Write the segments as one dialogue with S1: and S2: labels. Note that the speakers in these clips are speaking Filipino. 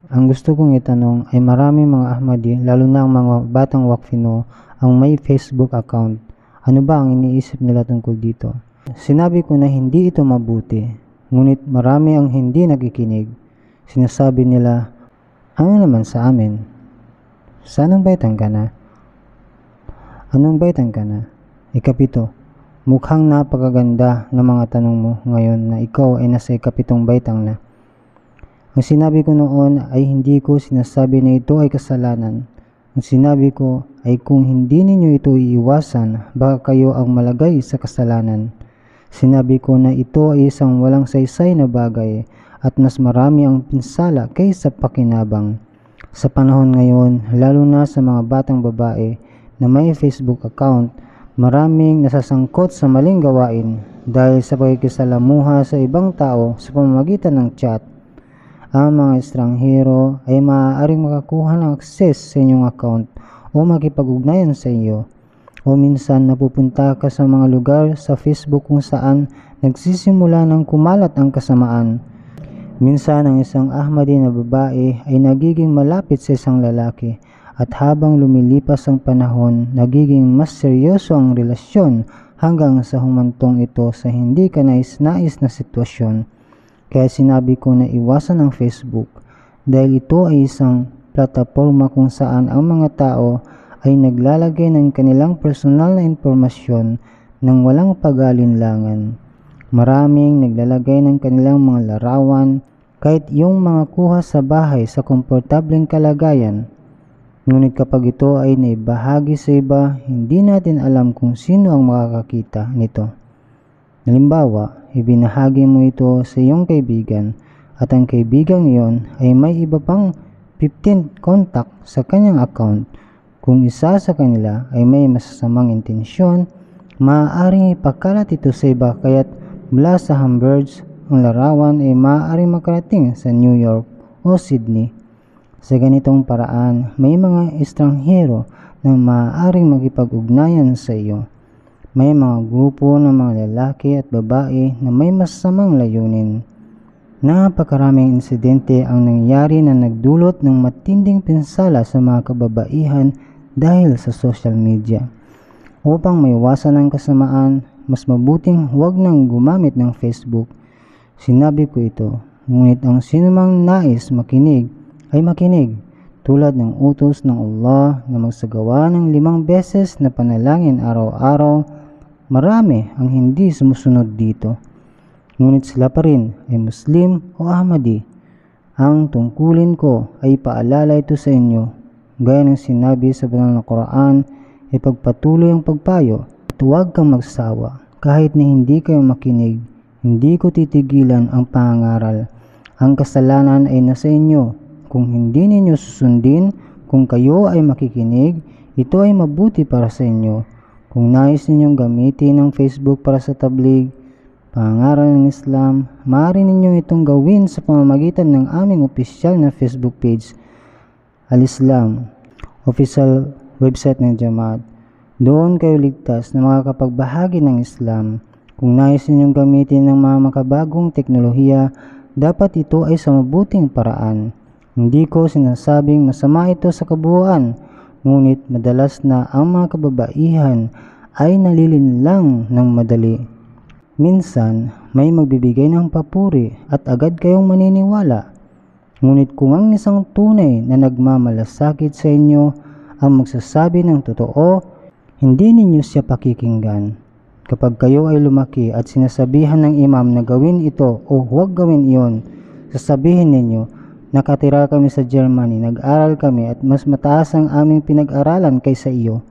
S1: Ang gusto kong itanong ay maraming mga Ahmadi, lalo na ang mga batang Wakfino, ang may Facebook account. Ano ba ang iniisip nila tungkol dito? Sinabi ko na hindi ito mabuti, ngunit marami ang hindi nakikinig. Sinasabi nila, ano naman sa amin? Sanang baitan ka na? Anong baitan ka na? Ikapito, mukhang napakaganda ng mga tanong mo ngayon na ikaw ay nasa ikapitong baitang na. Ang sinabi ko noon ay hindi ko sinasabi na ito ay kasalanan. Ang sinabi ko ay kung hindi ninyo ito iiwasan, baka kayo ang malagay sa kasalanan. Sinabi ko na ito ay isang walang saysay na bagay at mas marami ang pinsala kaysa pakinabang. Sa panahon ngayon, lalo na sa mga batang babae na may Facebook account, maraming nasasangkot sa maling gawain dahil sa pagkikisalamuha sa ibang tao sa pamamagitan ng chat. Ang mga estranghero ay maaaring makakuha ng access sa inyong account o makipag-ugnayan sa iyo. O minsan napupunta ka sa mga lugar sa Facebook kung saan nagsisimula ng kumalat ang kasamaan. Minsan ang isang Ahmadi na babae ay nagiging malapit sa isang lalaki at habang lumilipas ang panahon, nagiging mas seryoso ang relasyon hanggang sa humantong ito sa hindi kanais-nais na sitwasyon. Kaya sinabi ko na iwasan ang Facebook dahil ito ay isang plataporma kung saan ang mga tao ay naglalagay ng kanilang personal na impormasyon ng walang pag-alinlangan. Maraming naglalagay ng kanilang mga larawan kahit yung mga kuha sa bahay sa komportableng kalagayan. Ngunit kapag ito ay naibahagi sa iba, hindi natin alam kung sino ang makakakita nito. Halimbawa, ibinahagi mo ito sa iyong kaibigan at ang kaibigang iyon ay may iba pang 15 contact sa kanyang account. Kung isa sa kanila ay may masasamang intensyon, maaaring ipakalat ito sa iba kaya't mula sa Hamburg, ang larawan ay maaaring makarating sa New York o Sydney. Sa ganitong paraan, may mga estranghero na maaaring makipag-ugnayan sa iyo. May mga grupo ng mga lalaki at babae na may masamang layunin. Napakaraming insidente ang nangyari na nagdulot ng matinding pinsala sa mga kababaihan dahil sa social media. Upang maiwasan ang kasamaan, mas mabuting huwag nang gumamit ng Facebook. Sinabi ko ito, ngunit ang sinumang nais makinig ay makinig, tulad ng utos ng Allah na magsagawa ng 5 beses na panalangin araw-araw. Marami ang hindi sumusunod dito, ngunit sila pa rin ay Muslim o Ahmadi. Ang tungkulin ko ay paalala ito sa inyo, gaya ng sinabi sa banal na Quran, ipagpatuloy ang pagpayo at huwag kang magsawa. Kahit na hindi kayo makinig, hindi ko titigilan ang pangangaral. Ang kasalanan ay nasa inyo. Kung hindi ninyo susundin, kung kayo ay makikinig, ito ay mabuti para sa inyo. Kung nais ninyong gamitin ang Facebook para sa tablig, pangaral ng Islam, maaari ninyong itong gawin sa pamamagitan ng aming opisyal na Facebook page, Al-Islam, official website ng Jamaat. Doon kayo ligtas na makakapagbahagi ng Islam. Kung nais ninyong gamitin ng mga makabagong teknolohiya, dapat ito ay sa mabuting paraan. Hindi ko sinasabing masama ito sa kabuuan, ngunit madalas na ang mga kababaihan ay nalilinlang ng madali. Minsan, may magbibigay ng papuri at agad kayong maniniwala. Ngunit kung ang isang tunay na nagmamalasakit sa inyo ang magsasabi ng totoo, hindi ninyo siya pakikinggan. Kapag kayo ay lumaki at sinasabihan ng imam na gawin ito o huwag gawin iyon, sasabihin ninyo, nakatira kami sa Germany, nag-aral kami at mas mataas ang aming pinag-aralan kaysa iyo.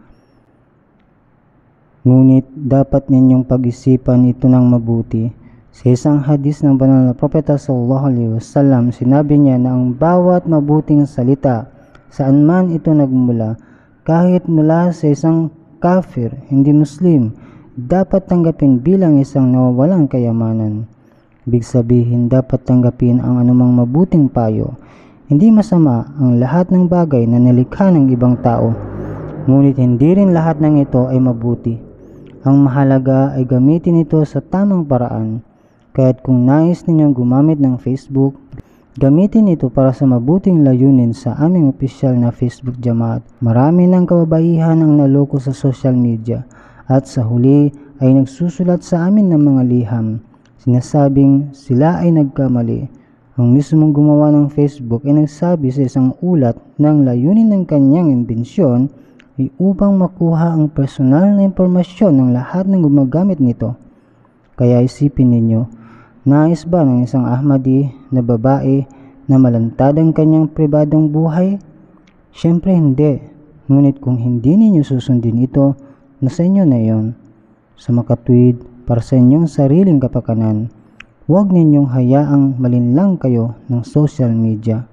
S1: Ngunit dapat ninyong pag-isipan ito ng mabuti. Sa isang hadis ng banal na propeta sallallahu alaihi wasallam, sinabi niya na ang bawat mabuting salita, saan man ito nagmula, kahit mula sa isang kafir, hindi Muslim, dapat tanggapin bilang isang nawawalang kayamanan. Ibig sabihin, dapat tanggapin ang anumang mabuting payo. Hindi masama ang lahat ng bagay na nilikha ng ibang tao, ngunit hindi rin lahat ng ito ay mabuti. Ang mahalaga ay gamitin ito sa tamang paraan. Kaya't kung nais ninyong gumamit ng Facebook, Gamitin ito para sa mabuting layunin sa aming opisyal na Facebook Jamaat. Marami ng kababaihan ang naloko sa social media at sa huli ay nagsusulat sa amin ng mga liham. Sinasabing sila ay nagkamali. Ang mismong gumawa ng Facebook ay nagsabi sa isang ulat ng layunin ng kanyang imbensyon ay upang makuha ang personal na impormasyon ng lahat ng gumagamit nito. Kaya isipin ninyo, nais ba ng isang Ahmadi na babae na malantad ang kanyang pribadong buhay? Siyempre hindi. Ngunit kung hindi ninyo susundin ito, nasa inyo na iyon. Sa makatwid, para sa inyong sariling kapakanan, huwag ninyong hayaang malinlang kayo ng social media.